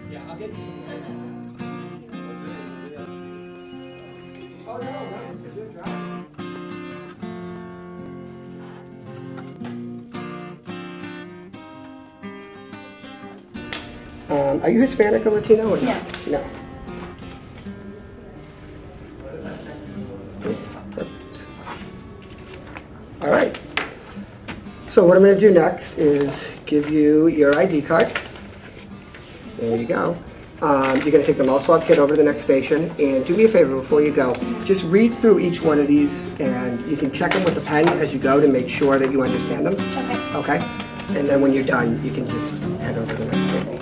Yeah, I'll get you some. Oh, no, this is good drive. Are you Hispanic or Latino or not? No. All right. So what I'm going to do next is give you your ID card. There you go. You're going to take the mouth swab kit over to the next station, and do me a favor before you go. Just read through each one of these, and you can check them with a pen as you go to make sure that you understand them. Okay. Okay? And then when you're done, you can just head over to the next table.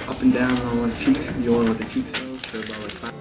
Up and down on one cheek, you want with the cheek cells for about like 5.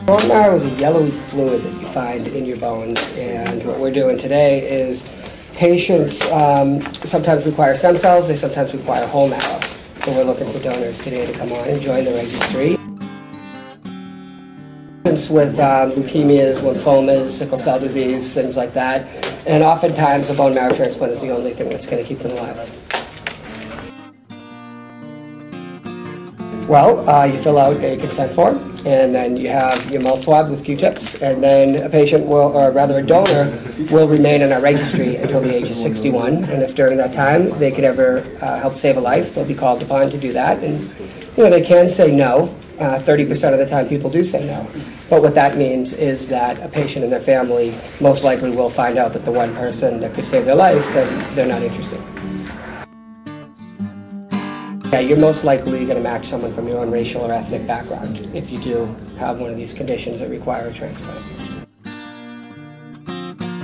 Bone marrow is a yellowy fluid that you find in your bones, and what we're doing today is patients sometimes require stem cells, they sometimes require whole marrow. So we're looking for donors today to come on and join the registry. Patients with leukemias, lymphomas, sickle cell disease, things like that, and oftentimes a bone marrow transplant is the only thing that's going to keep them alive. Well, you fill out a consent form, and then you have your mouth swab with Q-tips, and then a patient will, or rather a donor, will remain in our registry until the age of 61, and if during that time they could ever help save a life, they'll be called upon to do that, and they can say no. 30% of the time people do say no, but what that means is that a patient and their family most likely will find out that the one person that could save their life said they're not interested. Yeah, you're most likely going to match someone from your own racial or ethnic background if you do have one of these conditions that require a transplant.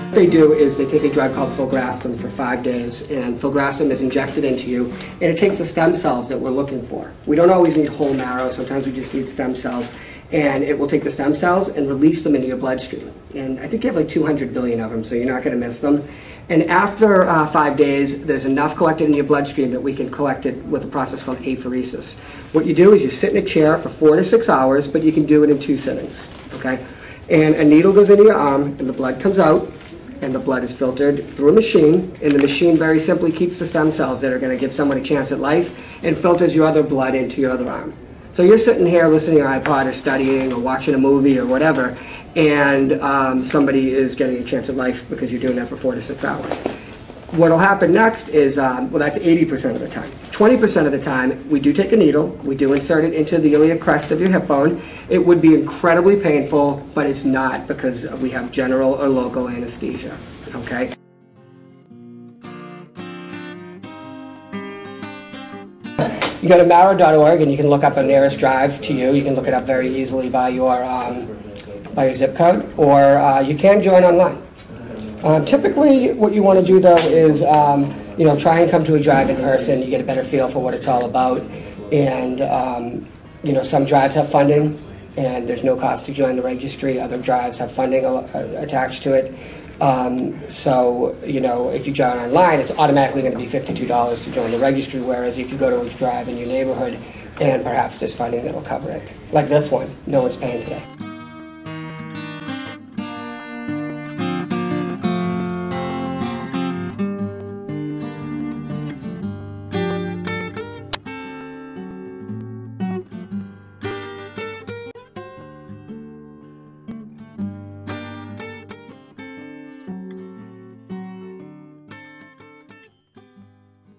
What they do is they take a drug called filgrastim for 5 days, and filgrastim is injected into you, and it takes the stem cells that we're looking for. We don't always need whole marrow, sometimes we just need stem cells, and it will take the stem cells and release them into your bloodstream. And I think you have like 200 billion of them, so you're not going to miss them. And after 5 days, there's enough collected in your bloodstream that we can collect it with a process called apheresis. What you do is you sit in a chair for 4 to 6 hours, but you can do it in 2 sittings, okay? And a needle goes into your arm, and the blood comes out, and the blood is filtered through a machine, and the machine very simply keeps the stem cells that are going to give someone a chance at life and filters your other blood into your other arm. So you're sitting here listening to your iPod or studying or watching a movie or whatever, and somebody is getting a chance at life because you're doing that for 4 to 6 hours. What will happen next is, well, that's 80% of the time. 20% of the time, we do take a needle, we do insert it into the iliac crest of your hip bone. It would be incredibly painful, but it's not because we have general or local anesthesia, okay? You go to marrow.org and you can look up a nearest drive to you. You can look it up very easily by your zip code, or you can join online. Typically, what you want to do though is, try and come to a drive in person. You get a better feel for what it's all about, and some drives have funding, and there's no cost to join the registry. Other drives have funding attached to it. If you join online, it's automatically going to be $52 to join the registry, whereas you could go to a drive in your neighborhood and perhaps there's funding that will cover it. Like this one, no one's paying today.